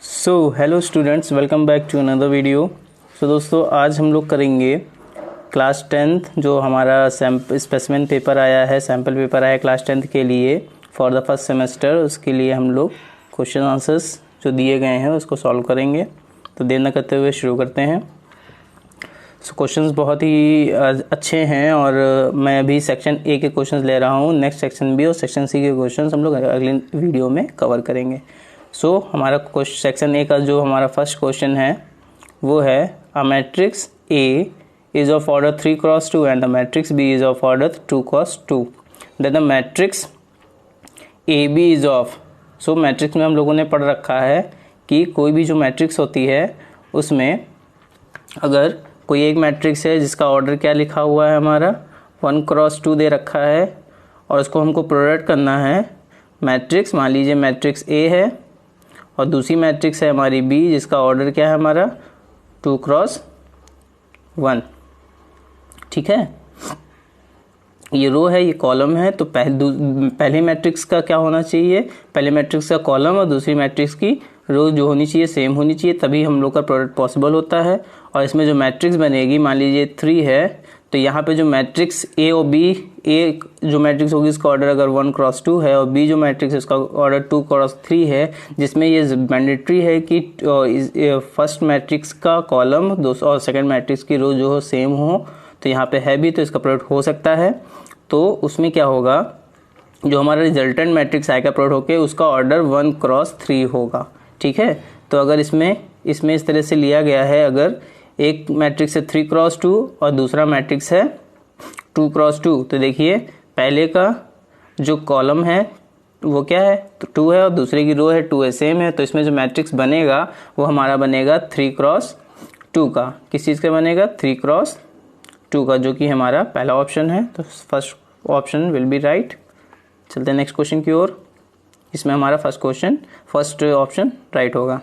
Hello students, welcome back to another video. दोस्तों आज हम लोग करेंगे क्लास 10th जो हमारा स्पेसिमेन पेपर आया है, सैम्पल पेपर आया है क्लास 10th के लिए फॉर द फर्स्ट सेमेस्टर। उसके लिए हम लोग क्वेश्चन आंसर्स जो दिए गए हैं उसको सॉल्व करेंगे। तो देर न करते हुए शुरू करते हैं। क्वेश्चंस बहुत ही अच्छे हैं और मैं अभी सेक्शन ए के क्वेश्चंस ले रहा हूँ। नेक्स्ट सेक्शन बी और सेक्शन सी के क्वेश्चंस हम लोग अगले वीडियो में कवर करेंगे। हमारा सेक्शन ए का जो हमारा फर्स्ट क्वेश्चन है वो है a matrix A is of order 3x2 and the matrix B is of order 2x2 then the matrix A B is of. Matrix में हम लोगों ने पढ़ रखा है कि कोई भी जो मैट्रिक्स होती है उसमें अगर कोई एक मैट्रिक्स है जिसका ऑर्डर क्या लिखा हुआ है हमारा 1x2 दे रखा है और उसको हमको प्रोडक्ट करना है मैट्रिक्स, मान लीजिए मैट्रिक्स ए है और दूसरी मैट्रिक्स है हमारी बी जिसका ऑर्डर क्या है हमारा 2x1। ठीक है, ये रो है, ये कॉलम है। तो पहले मैट्रिक्स का क्या होना चाहिए, पहले मैट्रिक्स का कॉलम और दूसरी मैट्रिक्स की रो जो होनी चाहिए सेम होनी चाहिए, तभी हम लोग का प्रोडक्ट पॉसिबल होता है। और इसमें जो मैट्रिक्स बनेगी, मान लीजिए 3 है तो यहाँ पे जो मैट्रिक्स ए और बी, ए जो मैट्रिक्स होगी उसका ऑर्डर अगर 1x2 है और बी जो मैट्रिक्स है उसका ऑर्डर 2x3 है, जिसमें ये मैंडेटरी है कि फर्स्ट मैट्रिक्स का कॉलम और सेकंड मैट्रिक्स की रो जो हो सेम हो। तो यहाँ पे है भी तो इसका प्रोडक्ट हो सकता है। तो उसमें क्या होगा, जो हमारा रिजल्टेंट मैट्रिक्स आएगा प्रोडक्ट होके उसका ऑर्डर 1x3 होगा। ठीक है, तो अगर इसमें इस तरह से लिया गया है, अगर एक मैट्रिक्स है 3x2 और दूसरा मैट्रिक्स है 2x2, तो देखिए पहले का जो कॉलम है वो क्या है, तो 2 है और दूसरे की रो है 2 है, सेम है। तो इसमें जो मैट्रिक्स बनेगा वो हमारा बनेगा 3x2 का। किस चीज़ का बनेगा, 3x2 का, जो कि हमारा पहला ऑप्शन है। तो first option will be right. चलते हैं नेक्स्ट क्वेश्चन की ओर। इसमें हमारा फर्स्ट ऑप्शन राइट होगा।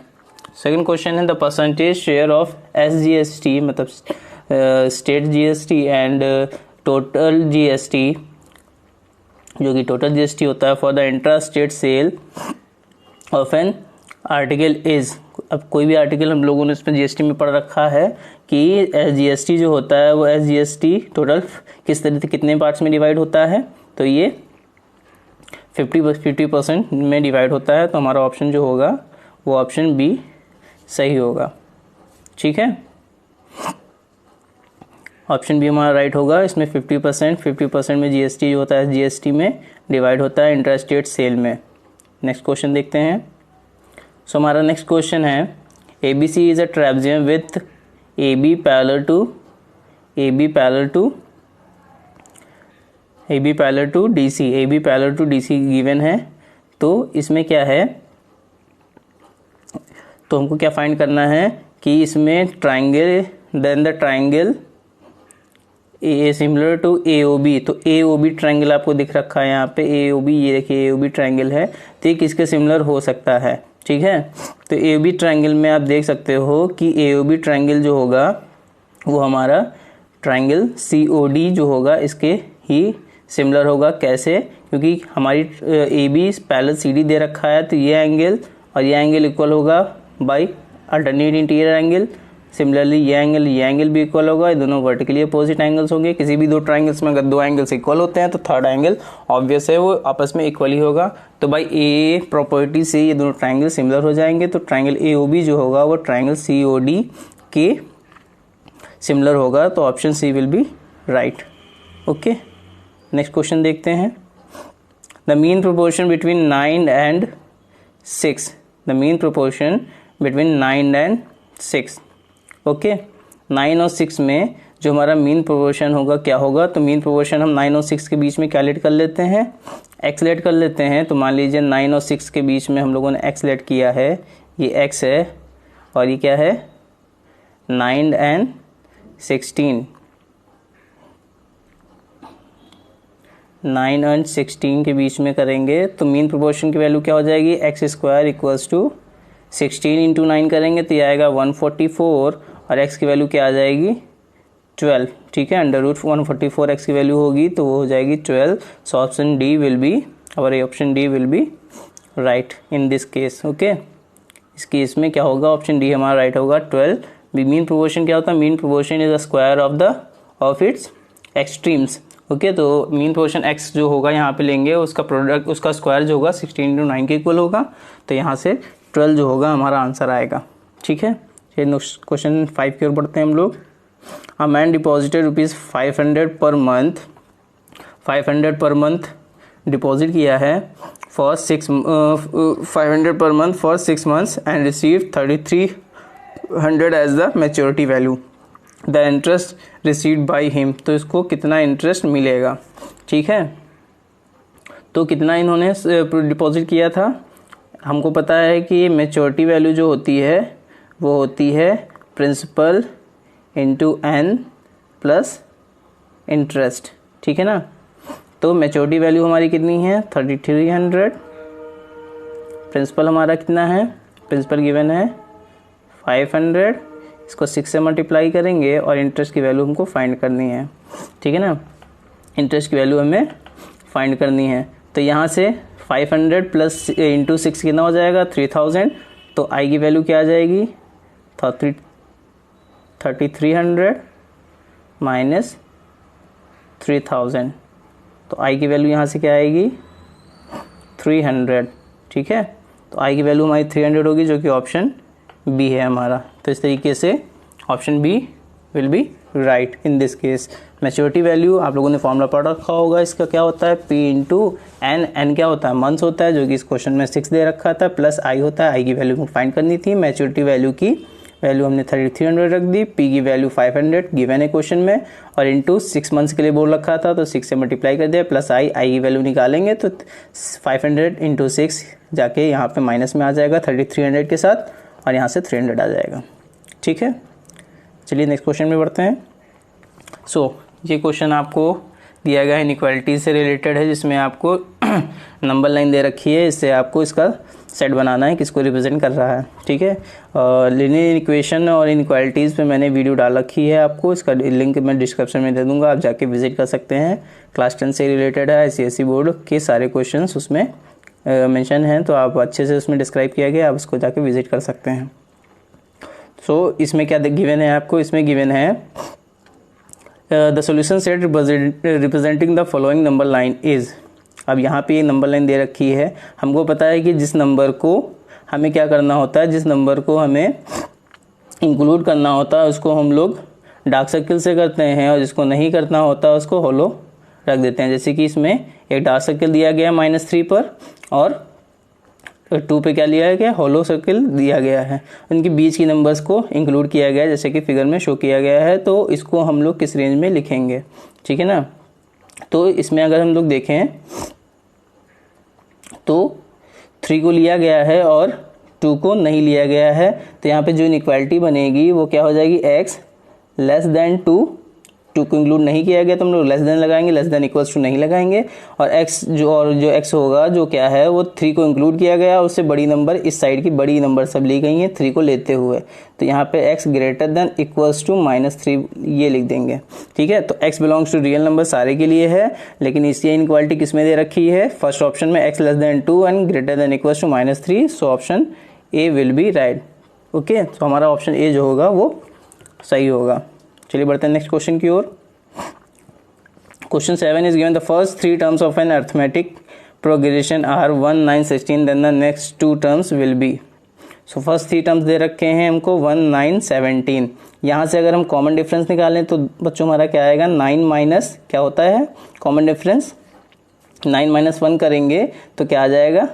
सेकंड क्वेश्चन है the percentage share of SGST मतलब state GST and total GST, जो कि टोटल GST होता है for the intra state sale of an article is. अब कोई भी आर्टिकल हम लोगों ने इसमें GST में पढ़ रखा है कि GST जो होता है वो SGST टोटल किस तरह से कितने पार्ट्स में डिवाइड होता है, तो ये 50% में डिवाइड होता है। तो हमारा ऑप्शन जो होगा वो ऑप्शन बी सही होगा। ठीक है, ऑप्शन बी हमारा राइट होगा। इसमें 50% में GST जो होता है GST में डिवाइड होता है इंट्रा स्टेट सेल में। नेक्स्ट क्वेश्चन देखते हैं। हमारा नेक्स्ट क्वेश्चन है ABC is a trapezium with AB parallel to DC given है। तो इसमें क्या है, तो हमको क्या फाइंड करना है कि इसमें triangle, then the triangle A similar to AOB। तो AOB ट्राइंगल आपको दिख रखा है यहाँ पे, AOB, ये देखिए AOB ट्राइंगल है। तो ये किसके सिमिलर हो सकता है। ठीक है, तो AOB ट्राइंगल में आप देख सकते हो कि AOB ट्राइंगल जो होगा वो हमारा ट्राइंगल COD जो होगा इसके ही सिमिलर होगा। कैसे, क्योंकि हमारी AB पैरेलल CD दे रखा है, तो ये एंगल और ये एंगल इक्वल होगा by alternate interior angle. Similarly ये एंगल भी इक्वल होगा। ये दोनों वर्टिकली अपोजिट एंगल्स होंगे। किसी भी दो ट्राइंगल्स में अगर दो एंगल्स इक्वल होते हैं तो थर्ड एंगल ऑब्वियस है वो आपस में इक्वल ही होगा। तो बाय ए प्रॉपर्टी से ये दोनों ट्राइंगल सिमिलर हो जाएंगे। तो ट्राइंगल AOB जो होगा वो ट्राइंगल COD के सिमिलर होगा। तो option C will be right. Okay, next question देखते हैं। The mean proportion between 9 and 6, the mean proportion between 9 and 6। Okay, 9 और 6 में जो हमारा मीन प्रोपोर्शन होगा क्या होगा, तो मीन प्रोपोर्शन हम 9 और 6 के बीच में क्या लेट कर लेते हैं, x लेट कर लेते हैं। तो मान लीजिए 9 और 6 के बीच में हम लोगों ने x लेट किया है, ये x है और ये क्या है 9 and 16, 9 and 16 के बीच में करेंगे तो मीन प्रोपोर्शन की वैल्यू क्या हो जाएगी, x² इक्वल्स टू 16 इंटू 9 करेंगे तो ये आएगा 144 और x की वैल्यू क्या आ जाएगी 12। ठीक है, अंडर रूट 144 x की वैल्यू होगी तो वो हो जाएगी 12। So option D will be, और option D will be right in this case. Okay, इस केस में क्या होगा, ऑप्शन डी हमारा राइट होगा 12। मीन प्रोपोर्शन क्या होता है, mean proportion is the square of its extremes. Okay, तो मीन प्रोपोर्शन x जो होगा यहाँ पे लेंगे, उसका प्रोडक्ट, उसका स्क्वायर जो होगा 16 × 9 के इक्वल होगा, तो यहाँ से 12 जो होगा हमारा आंसर आएगा। ठीक है, चलिए क्वेश्चन 5 की ओर बढ़ते हैं हम लोग। अ मैन डिपॉजिटेड ₹500 पर मंथ, 500 पर मंथ डिपॉजिट किया है फॉर 500 पर month for 6 months and receive 3300 as the maturity value. The interest received by him, तो इसको कितना इंटरेस्ट मिलेगा। ठीक है, तो कितना इन्होंने डिपॉजिट किया था, हमको पता है कि मैच्योरिटी वैल्यू जो होती है वो होती है principal into n plus interest. ठीक है ना, तो मैच्योरिटी वैल्यू हमारी कितनी है 3300, प्रिंसिपल हमारा कितना है, प्रिंसिपल गिवन है 500, इसको 6 से मल्टीप्लाई करेंगे और इंटरेस्ट की वैल्यू हमको फाइंड करनी है। ठीक है ना, इंटरेस्ट की वैल्यू हमें फाइंड करनी है। तो यहाँ से 500 प्लस इंटू 6 कितना हो जाएगा 3000, तो आई की वैल्यू क्या आ जाएगी 3300 माइनस 3000, तो आई की वैल्यू यहाँ से क्या आएगी 300। ठीक है, तो आई की वैल्यू हमारी 300 होगी, जो कि ऑप्शन बी है हमारा। तो इस तरीके से option B will be right in this case. Maturity value आप लोगों ने फॉर्मूला पढ़ रखा होगा, इसका क्या होता है P इंटू एन, एन क्या होता है मंथ्स होता है, जो कि इस क्वेश्चन में 6 दे रखा था, प्लस आई होता है, आई की वैल्यू फाइंड करनी थी। मैच्योरिटी वैल्यू की वैल्यू हमने 3300 रख दी, P की वैल्यू 500 गिवन है क्वेश्चन में, और इंटू 6 months के लिए बोल रखा था, तो 6 से मल्टीप्लाई कर दिया, प्लस आई, आई की वैल्यू निकालेंगे तो 500 इंटू 6 जाके यहाँ पे माइनस में आ जाएगा 3300 के साथ, और यहाँ से 300 आ जाएगा। ठीक है, चलिए नेक्स्ट क्वेश्चन में बढ़ते हैं। ये क्वेश्चन आपको दिया गया है इनइक्वालिटी से रिलेटेड है, जिसमें आपको नंबर लाइन दे रखी है, इससे आपको इसका सेट बनाना है किसको रिप्रेजेंट कर रहा है। ठीक है, लीनियर इक्वेशन और इनइक्वालिटीज़ पे मैंने वीडियो डाल रखी है, आपको इसका लिंक मैं डिस्क्रिप्शन में दे दूंगा, आप जाके विजिट कर सकते हैं। क्लास 10 से रिलेटेड है, ICSE बोर्ड के सारे क्वेश्चंस उसमें मेंशन हैं, तो आप अच्छे से उसमें डिस्क्राइब किया गया, आप उसको जाके विजिट कर सकते हैं। इसमें क्या गिवन है आपको, इसमें गिवन है the solution set representing the following number line is. अब यहाँ पे ये नंबर लाइन दे रखी है, हमको पता है कि जिस नंबर को हमें क्या करना होता है, जिस नंबर को हमें इंक्लूड करना होता है उसको हम लोग डार्क सर्किल से करते हैं, और जिसको नहीं करना होता उसको होलो रख देते हैं। जैसे कि इसमें एक डार्क सर्किल दिया गया -3 पर, और 2 पे क्या लिया गया, होलो सर्किल दिया गया है, उनके बीच की नंबर्स को इंक्लूड किया गया है, जैसे कि फिगर में शो किया गया है। तो इसको हम लोग किस रेंज में लिखेंगे, ठीक है ना। तो इसमें अगर हम लोग देखें तो 3 को लिया गया है और 2 को नहीं लिया गया है, तो यहाँ पे जो इनइक्वालिटी बनेगी वो क्या हो जाएगी, x लेस देन 2 को इंक्लूड नहीं किया गया तो हम लोग लेस देन लगाएंगे, लेस देन इक्वल्स टू नहीं लगाएंगे, और जो x होगा जो क्या है वो 3 को इंक्लूड किया गया, उससे बड़ी नंबर इस साइड की बड़ी नंबर सब ली गई हैं 3 को लेते हुए, तो यहाँ पे x greater than equals to -3 ये लिख देंगे। ठीक है, तो x belongs to real number सारे के लिए है, लेकिन इसकी इनइक्वालिटी किस में दे रखी है, फर्स्ट ऑप्शन में x less than 2 and greater than equals to -3, so option A will be right. Okay, तो हमारा ऑप्शन ए जो होगा वो सही होगा। चलिए बढ़ते हैं नेक्स्ट क्वेश्चन की ओर। Question 7 is given the first 3 terms of an arithmetic progression are 1, 9, 16, then the next 2 terms will be. So first 3 terms दे रखे हैं हमको 1, 9, 17। यहाँ से अगर हम कॉमन डिफरेंस निकालें तो बच्चों हमारा क्या आएगा, 9 माइनस क्या होता है कॉमन डिफरेंस, 9 माइनस 1 करेंगे तो क्या आ जाएगा,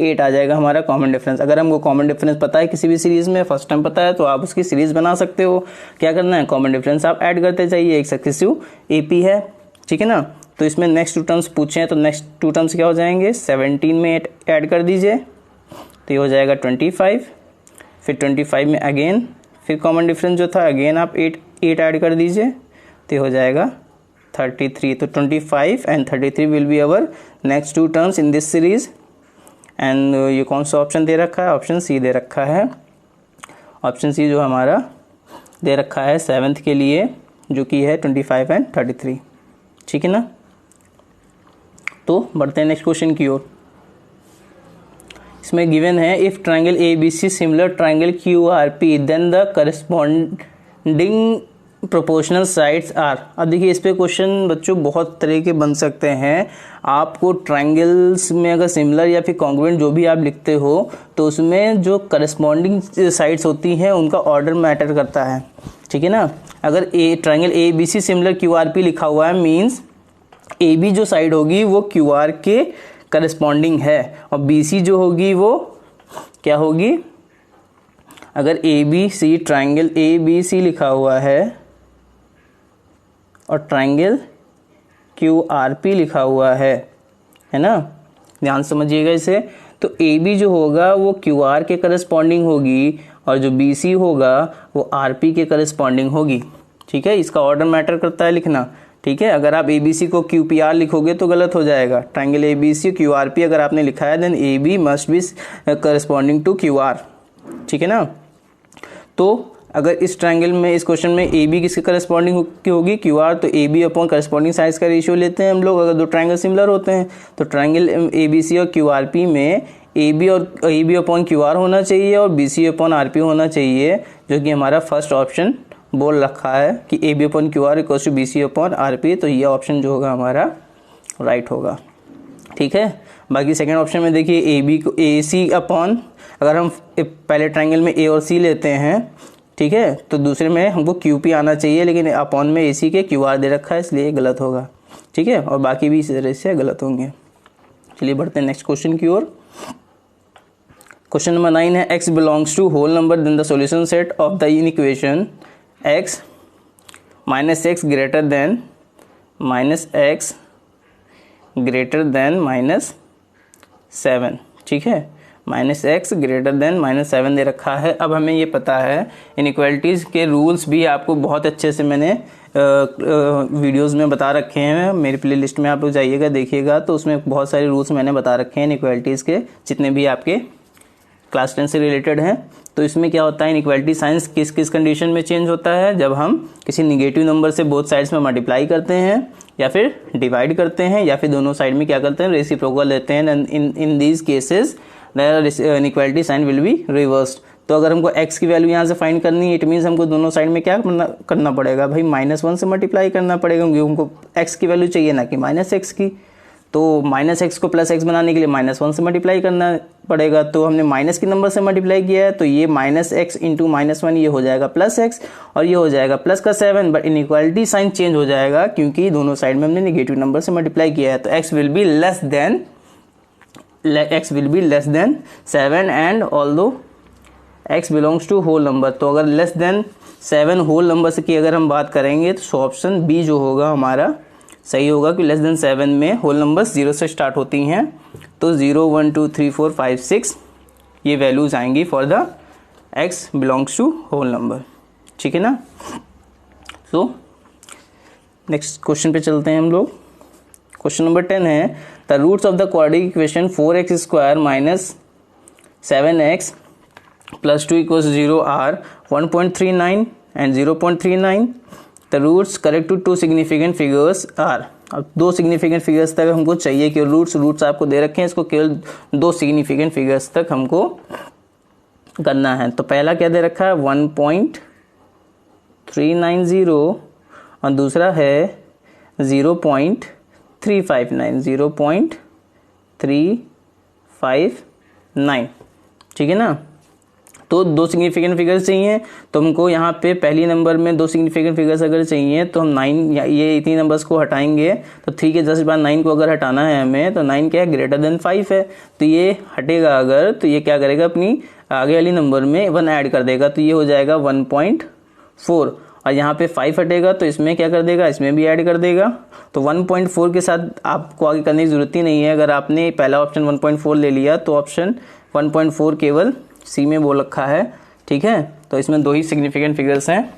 8 आ जाएगा हमारा कॉमन डिफरेंस। अगर हमको कॉमन डिफरेंस पता है किसी भी सीरीज में, फर्स्ट टाइम पता है, तो आप उसकी सीरीज बना सकते हो। क्या करना है, कॉमन डिफरेंस आप ऐड करते जाइए, एक सक्सेसिव AP है, ठीक है ना। तो इसमें नेक्स्ट 2 टर्म्स पूछे हैं, तो नेक्स्ट 2 टर्म्स क्या हो जाएंगे, 17 में 8 ऐड कर दीजिए तो ये हो जाएगा 25, फिर 25 में अगेन फिर कॉमन डिफरेंस जो था अगेन आप 8 ऐड कर दीजिए तो ये हो जाएगा 33। तो 25 and 33 will be our next 2 terms in this series. And ये कौन सा ऑप्शन दे रखा है, ऑप्शन सी दे रखा है। ऑप्शन सी जो हमारा दे रखा है 7th के लिए, जो कि है 25 एंड 33, ठीक है ना। तो बढ़ते हैं नेक्स्ट क्वेश्चन की ओर। इसमें गिवन है if triangle ABC similar triangle QRP then the corresponding proportional sides are. अब देखिए इस पे क्वेश्चन बच्चों बहुत तरह के बन सकते हैं। आपको ट्रायंगल्स में अगर सिमिलर या फिर कॉन्ग्रुएंट जो भी आप लिखते हो तो उसमें जो करस्पॉन्डिंग साइड्स होती हैं उनका ऑर्डर मैटर करता है, ठीक है ना। अगर ट्रायंगल ABC सिमिलर QRP लिखा हुआ है मीन्स AB जो साइड होगी वो QR के करस्पॉन्डिंग है और BC जो होगी वो क्या होगी, अगर ABC ट्रायंगल ABC लिखा हुआ है और ट्रायंगल QRP लिखा हुआ है ना, ध्यान समझिएगा इसे। तो AB जो होगा वो QR के करस्पॉन्डिंग होगी और जो BC होगा वो RP के करस्पॉन्डिंग होगी, ठीक है। इसका ऑर्डर मैटर करता है लिखना, ठीक है। अगर आप ABC को QPR लिखोगे तो गलत हो जाएगा। ट्रायंगल ABC QRP अगर आपने लिखा है then AB must be corresponding to QR, ठीक है ना। तो अगर इस ट्रायंगल में इस क्वेश्चन में AB किसके करस्पॉन्डिंग होगी, QR, तो AB अपॉन करस्पॉन्डिंग साइड्स का रेशियो लेते हैं हम लोग अगर दो ट्रायंगल सिमिलर होते हैं। तो ट्रायंगल ABC और QRP में AB अपॉन QR होना चाहिए और BC अपॉन RP होना चाहिए, जो कि हमारा फर्स्ट ऑप्शन बोल रखा है कि AB upon QR equals to BC upon RP। तो ये ऑप्शन जो होगा हमारा राइट होगा, ठीक है। बाकी सेकेंड ऑप्शन में देखिए AB को AC अपॉन, अगर हम पहले ट्रायंगल में A और C लेते हैं, ठीक है, तो दूसरे में हमको QP आना चाहिए, लेकिन अपॉन में AC के QR दे रखा है इसलिए गलत होगा, ठीक है। और बाकी भी इसी तरह से गलत होंगे। चलिए बढ़ते हैं नेक्स्ट क्वेश्चन की ओर। क्वेश्चन नंबर 9 है x belongs to whole number then the solution set of the equation x minus x greater than minus 7, ठीक है। -x ग्रेटर देन -7 दे रखा है। अब हमें ये पता है इनइक्वालिटीज़ के रूल्स भी आपको बहुत अच्छे से मैंने वीडियोस में बता रखे हैं। मेरी प्लेलिस्ट में आप लोग जाइएगा देखिएगा, तो उसमें बहुत सारे रूल्स मैंने बता रखे हैं इनइक्वालिटीज़ के, जितने भी आपके क्लास 10 से रिलेटेड हैं। तो इसमें क्या होता है, इनइक्वालिटी साइंस किस किस कंडीशन में चेंज होता है, जब हम किसी निगेटिव नंबर से बोथ साइड्स में मल्टीप्लाई करते हैं या फिर डिवाइड करते हैं या फिर दोनों साइड में क्या करते हैं, रेसिप्रोकल लेते हैं। In these cases inequality sign will be reversed. तो अगर हमको x की वैल्यू यहाँ से फाइंड करनी है, इट मीन्स हमको दोनों साइड में क्या करना पड़ेगा भाई, -1 से मल्टीप्लाई करना पड़ेगा, क्योंकि हमको x की वैल्यू चाहिए ना कि -x की। तो -x को +x बनाने के लिए -1 से मल्टीप्लाई करना पड़ेगा। तो हमने माइनस के नंबर से मल्टीप्लाई किया है, तो ये -x इंटू -1 ये हो जाएगा +x और ये हो जाएगा प्लस का 7, बट इनइक्वालिटी साइन चेंज हो जाएगा क्योंकि दोनों साइड में हमने नेगेटिव नंबर से मल्टीप्लाई किया है। तो x will be less than 7 and although x belongs to whole number. तो अगर लेस देन 7 होल नंबर से की अगर हम बात करेंगे तो ऑप्शन बी जो होगा हमारा सही होगा कि लेस देन 7 में होल नंबर 0 से स्टार्ट होती हैं। तो 0 1 2 3 4 5 6 ये वैल्यूज आएंगी for the x belongs to whole number, ठीक है ना। सो नेक्स्ट क्वेश्चन पे चलते हैं हम लोग। क्वेश्चन नंबर 10 है the roots of the quadratic equation 4x square minus 7x plus 2 equals 0 are 1.39 and 0.39। The roots correct to 2 significant figures are. अब 2 सिग्निफिकेंट फिगर्स तक हमको चाहिए कि रूट्स आपको दे रखे हैं, इसको केवल 2 सिग्निफिकेंट फिगर्स तक हमको करना है। तो पहला क्या दे रखा है 1.390 और दूसरा है 0.359, ठीक है ना। तो 2 सिग्निफिकेंट फिगर्स चाहिए, तो हमको यहाँ पे पहली नंबर में 2 सिग्निफिकेंट फिगर्स अगर चाहिए तो हम 9 ये इतनी नंबर्स को हटाएंगे। तो 3 के जस्ट बाद 9 को अगर हटाना है हमें, तो 9 क्या है ग्रेटर देन 5 है, तो ये हटेगा अगर, तो ये क्या करेगा अपनी आगे वाली नंबर में 1 ऐड कर देगा, तो ये हो जाएगा 1.4 और यहाँ पे 5 हटेगा तो इसमें क्या कर देगा, इसमें भी ऐड कर देगा। तो 1.4 के साथ आपको आगे करने की जरूरत ही नहीं है। अगर आपने पहला ऑप्शन 1.4 ले लिया तो ऑप्शन 1.4 केवल सी में बोल रखा है, ठीक है। तो इसमें 2 ही सिग्निफिकेंट फिगर्स हैं,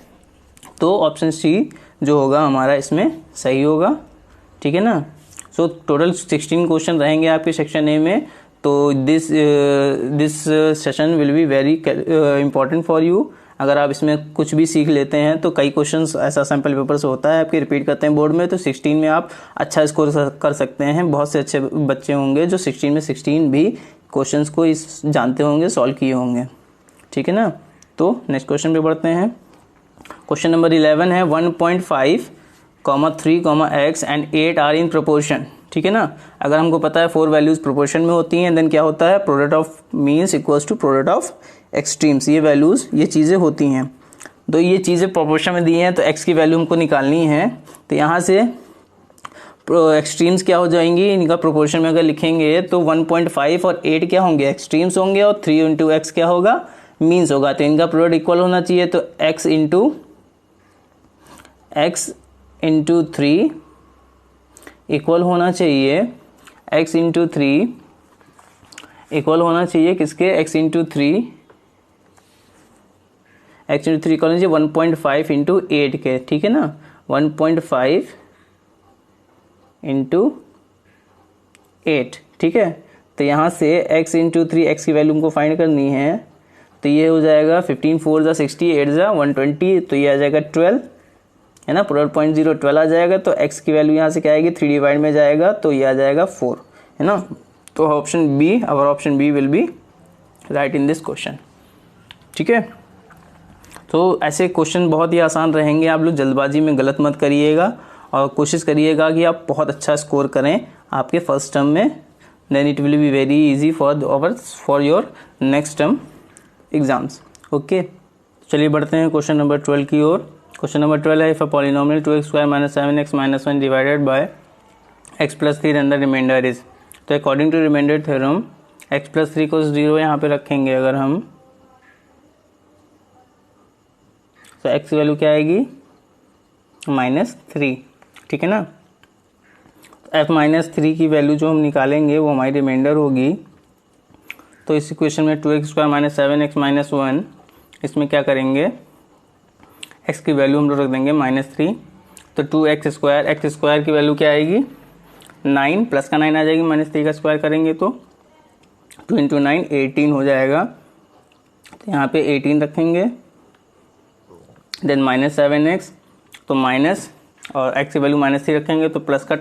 तो ऑप्शन सी जो होगा हमारा इसमें सही होगा, ठीक है ना। सो टोटल 16 क्वेश्चन रहेंगे आपके सेक्शन ए में। तो this session will be very important for you. अगर आप इसमें कुछ भी सीख लेते हैं तो कई क्वेश्चंस ऐसा सैम्पल पेपर से होता है आपके रिपीट करते हैं बोर्ड में, तो 16 में आप अच्छा स्कोर कर सकते हैं। बहुत से अच्छे बच्चे होंगे जो 16 में 16 भी क्वेश्चंस को इस जानते होंगे, सॉल्व किए होंगे, ठीक है ना। तो नेक्स्ट क्वेश्चन पे बढ़ते हैं। क्वेश्चन नंबर 11 है 1.5, 3, x and 8 are in proportion, ठीक है ना। अगर हमको पता है 4 वैल्यूज प्रोपोर्शन में होती हैं, देन क्या होता है, product of means equals to product of extremes. ये वैल्यूज, ये चीज़ें होती हैं। तो ये चीज़ें प्रोपोर्शन में दी हैं, तो x की वैल्यू हमको निकालनी है। तो यहाँ से एक्सट्रीम्स क्या हो जाएंगी, इनका प्रोपोर्शन में अगर लिखेंगे तो 1.5 और 8 क्या होंगे, एक्सट्रीम्स होंगे, और 3 इंटू एक्स क्या होगा, मीन्स होगा। तो इनका प्रोडक्ट इक्वल होना चाहिए। तो x इंटू 3 इक्वल होना चाहिए, x इंटू 3 इक्वल होना चाहिए किसके, x इंटू 3 इक्वल होना चाहिए 1.5 इंटू 8 के, ठीक है ना। 1.5 इंटू 8, ठीक है। तो यहाँ से x इंटू 3, एक्स की वैल्यू हमको फाइंड करनी है। तो ये हो जाएगा 15 4 ज़ा 60, 8 ज़ा 120, तो ये आ जाएगा 12, है ना। प्रोडक्ट 0.0 12 आ जाएगा। तो x की वैल्यू यहाँ से क्या आएगी, 3 डिवाइड में जाएगा, तो ये आ जाएगा 4, है ना। तो option B, our option B will be right in this question, ठीक है। तो ऐसे क्वेश्चन बहुत ही आसान रहेंगे, आप लोग जल्दबाजी में गलत मत करिएगा और कोशिश करिएगा कि आप बहुत अच्छा स्कोर करें आपके फर्स्ट टर्म में, then it will be very easy for your next term exams. Okay, चलिए बढ़ते हैं क्वेश्चन नंबर 12 की ओर। क्वेश्चन नंबर 12 है, if a polynomial 2x² - 7x - 1 divided by x + 3 and the remainder is. तो according to remainder theorem x + 3 को 0 यहाँ पे रखेंगे अगर हम, तो x की वैल्यू क्या आएगी, -3, ठीक है ना। f - 3 की वैल्यू जो हम निकालेंगे वो हमारी रिमाइंडर होगी। तो इस इक्वेशन में 2x² - 7x - 1, इसमें क्या करेंगे, x की वैल्यू हम लोग रख देंगे -3। तो 2x², x² की वैल्यू क्या आएगी, 9, प्लस का 9 आ जाएगी, -3 का स्क्वायर करेंगे तो 2 इंटू 9 18 हो जाएगा। तो यहाँ पे 18 रखेंगे, देन -7x, तो माइनस, और x की वैल्यू -3 रखेंगे तो प्लस का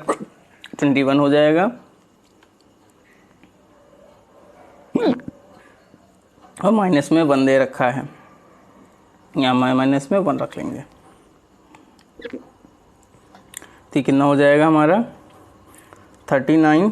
21 हो जाएगा, और माइनस में 1 दे रखा है, यहाँ माइनस में 1 रख लेंगे। तो कितना हो जाएगा हमारा, 39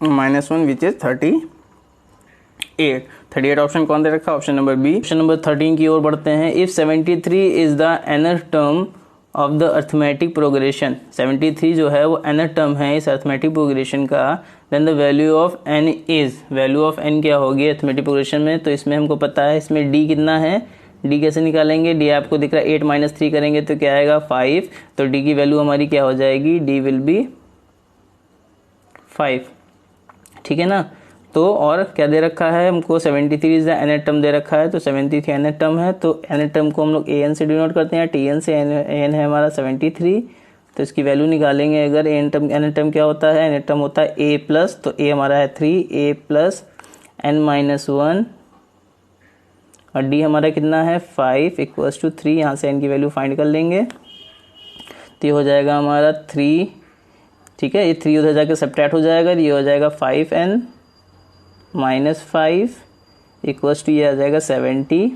-1 विच इज 38। 38 ऑप्शन कौन दे रखा है, option number B. Option number 13 की ओर बढ़ते हैं। If 73 is the nth term of the arithmetic progression, 73 जो है वो nth टर्म है इस अर्थमेटिक प्रोग्रेशन का, then the value of n is, value of n क्या होगी अर्थमेटिक प्रोग्रेशन में। तो इसमें हमको पता है, इसमें d कितना है, d कैसे निकालेंगे, d आपको दिख रहा है 8 - 3 करेंगे तो क्या आएगा 5। तो d की वैल्यू हमारी क्या हो जाएगी, d विल बी 5, ठीक है ना। तो और क्या दे रखा है हमको, 73 इज द nth टर्म दे रखा है, तो 73 nth टर्म है। तो nth टर्म को हम लोग an से डिनोट करते हैं, tn से, an है हमारा 73। तो इसकी वैल्यू निकालेंगे अगर, nth टर्म क्या होता है, nth टर्म होता है a प्लस, तो a हमारा है 3, a प्लस n-1, और d हमारा कितना है 5 इक्वल्स टू 3। यहाँ से n की वैल्यू फाइंड कर लेंगे, तो ये हो जाएगा हमारा 3, ठीक है। ये 3 उधर जाके सब्ट्रैक्ट हो जाएगा, ये हो जाएगा 5n - 5 इक्वल्स टू, ये आ जाएगा 70,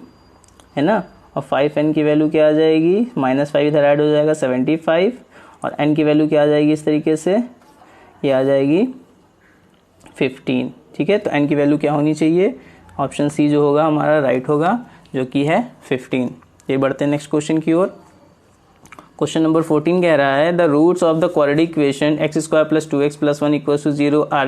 है ना। और 5n की वैल्यू क्या आ जाएगी, -5 इधर ऐड हो जाएगा 75, और n की वैल्यू क्या आ जाएगी इस तरीके से, ये आ जाएगी 15, ठीक है। तो n की वैल्यू क्या होनी चाहिए, ऑप्शन सी जो होगा हमारा राइट होगा, जो कि है 15। ये बढ़ते हैं नेक्स्ट क्वेश्चन की ओर। क्वेश्चन नंबर 14 कह रहा है, the roots of the quadratic equation x² + 2x + 1 = 0 are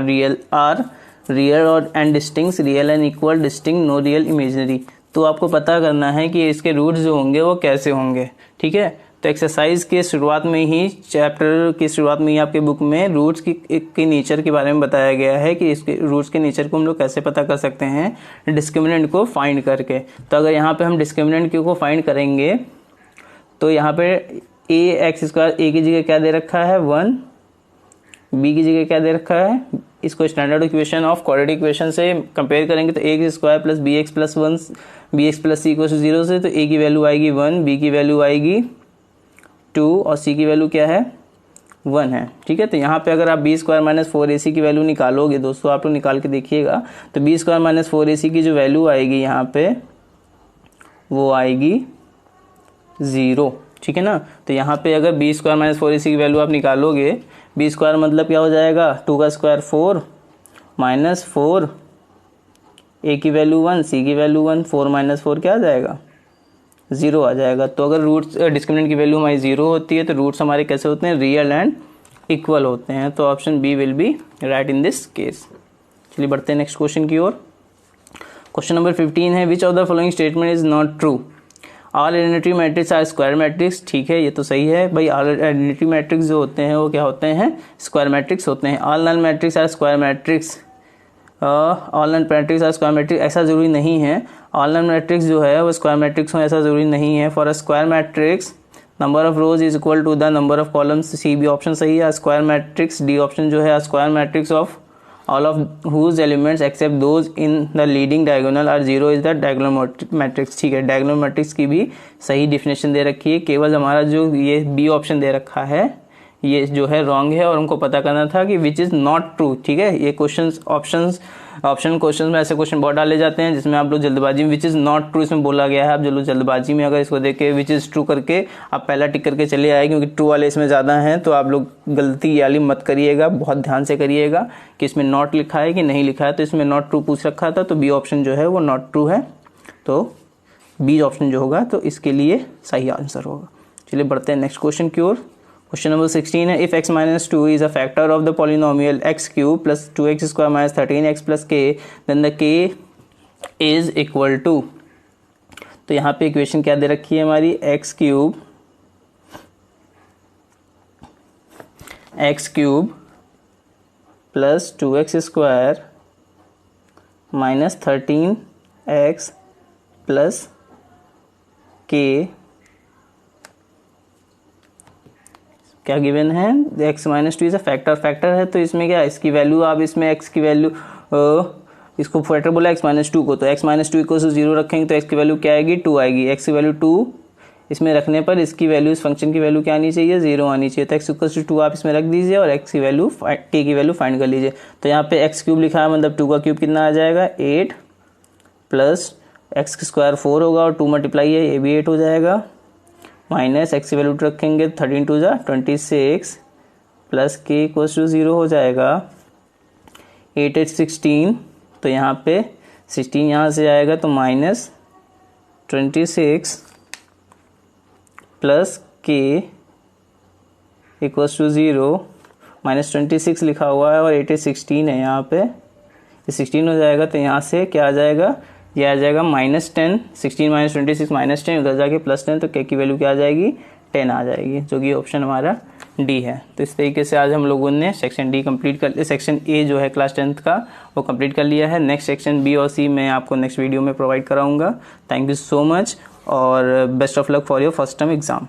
real और and distinct, real and equal, distinct, no real, imaginary. तो आपको पता करना है कि इसके रूट्स जो होंगे वो कैसे होंगे, ठीक है। तो एक्सरसाइज के शुरुआत में ही, चैप्टर की शुरुआत में ही आपके बुक में रूट्स की नेचर के बारे में बताया गया है कि इसके रूट्स के नेचर को हम लोग कैसे पता कर सकते हैं, डिस्क्रिमिनेंट को फाइंड करके। तो अगर यहाँ पे हम डिस्क्रिमिनेंट को फाइंड करेंगे तो यहाँ पे ax², a की जगह क्या दे रखा है 1, b की जगह क्या दे रखा है, इसको standard equation of quadratic equation से कंपेयर करेंगे तो ax² + bx + 1 bx + c = 0 से, तो a की वैल्यू आएगी 1, b की वैल्यू आएगी 2 और c की वैल्यू क्या है 1 है। ठीक है, तो यहाँ पे अगर आप बी स्क्वायर माइनस 4ac की वैल्यू निकालोगे दोस्तों, आप लोग निकाल के देखिएगा, तो बी स्क्वायर माइनस 4ac की जो वैल्यू आएगी यहाँ पे वो आएगी 0। ठीक है ना, तो यहाँ पे अगर बी स्क्वायर माइनस 4ac की वैल्यू आप निकालोगे, बी स्क्वायर मतलब क्या हो जाएगा 2 का स्क्वायर 4 माइनस 4, ए की वैल्यू 1, सी की वैल्यू 1, 4 माइनस 4 क्या आ जाएगा 0 आ जाएगा। तो अगर रूट्स डिस्क्रिमिनेंट की वैल्यू हमारी 0 होती है तो रूट्स हमारे कैसे होते हैं, रियल एंड इक्वल होते हैं। तो option B will be right in this case. चलिए बढ़ते हैं नेक्स्ट क्वेश्चन की ओर। क्वेश्चन नंबर 15 है, which of the following statement is not true. All identity matrix are square matrix. ठीक है, ये तो सही है भाई, ऑल आइडेंटिटी मैट्रिक्स जो होते हैं वो क्या होते हैं, स्क्वायर मैट्रिक्स होते हैं। All null matrix are square matrix, all null matrix are square matrix, ऐसा जरूरी नहीं है। ऑल नल मैट्रिक्स जो है वो स्क्वायर मैट्रिक्स हो, ऐसा जरूरी नहीं है। For a square matrix number of rows is equal to the number of columns. See B option सही है। स्क्वायर मैट्रिक्स डी ऑप्शन जो है, square matrix of all of whose elements except those in the leading diagonal are 0 is the diagonal matrix। ठीक है, diagonal matrix की भी सही definition दे रखी है, केवल हमारा जो ये बी ऑप्शन दे रखा है ये जो है रॉन्ग है और हमको पता करना था कि विच इज़ नॉट ट्रू। ठीक है, ये ऑप्शन क्वेश्चन में ऐसे क्वेश्चन बहुत डाले जाते हैं जिसमें आप लोग जल्दबाजी में विच इज़ नॉट ट्रू इसमें बोला गया है, आप जो जल्दबाजी में अगर इसको देख के विच इज़ ट्रू करके आप पहला टिक करके चले आए, क्योंकि ट्रू वाले इसमें ज़्यादा हैं, तो आप लोग गलती वाली मत करिएगा, बहुत ध्यान से करिएगा कि इसमें नॉट लिखा है कि नहीं लिखा है। तो इसमें नॉट ट्रू पूछ रखा था, तो बी ऑप्शन जो है वो नॉट ट्रू है, तो बी ऑप्शन जो होगा तो इसके लिए सही आंसर होगा। चलिए बढ़ते हैं नेक्स्ट क्वेश्चन की ओर। क्वेश्चन नंबर 16 है, if x minus 2 is a factor of the polynomial x cube plus 2x square minus 13x plus k, then the k is equal to. तो यहाँ पे इक्वेशन क्या दे रखी है हमारी, x cube plus 2x square minus 13x plus k क्या given है, x minus 2 is a factor है, तो इसमें क्या इसकी वैल्यू, आप इसमें x की वैल्यू इसको फैक्टर बोला x माइनस 2 को, तो x माइनस 2 इक्वल टू 0 रखेंगे तो x की वैल्यू क्या आएगी 2 आएगी। x की वैल्यू 2 इसमें रखने पर इसकी वैल्यू, इस फंक्शन की वैल्यू क्या आनी चाहिए 0 आनी चाहिए। तो x इक्वल टू 2 आप इसमें रख दीजिए और x की वैल्यू k की वैल्यू फाइंड कर लीजिए। तो यहाँ पे x क्यूब लिखा है, मतलब 2 का क्यूब कितना आ जाएगा 8 प्लस x स्क्वायर 4 होगा और 2 मल्टीप्लाई है, ये भी 8 हो जाएगा, माइनस x की वैल्यू रखेंगे 13 टू जा 26 प्लस k इक्वल्स टू 0 हो जाएगा 8 8 16। तो यहाँ पे 16 यहाँ से आएगा तो minus 26 plus k equals to 0, minus 26 लिखा हुआ है और 8 8 16 है, यहाँ पे 16 हो जाएगा। तो यहाँ से क्या आ जाएगा, ये आ जाएगा -10, 16 माइनस 26 -10, उधर जाके +10, तो k की वैल्यू क्या आ जाएगी 10 आ जाएगी, जो कि ऑप्शन हमारा डी है। तो इस तरीके से आज हम लोगों ने सेक्शन डी कंप्लीट कर, सेक्शन ए जो है क्लास 10th का वो कंप्लीट कर लिया है। नेक्स्ट सेक्शन बी और सी मैं आपको नेक्स्ट वीडियो में प्रोवाइड कराऊंगा। थैंक यू सो मच और best of luck for your first term exam.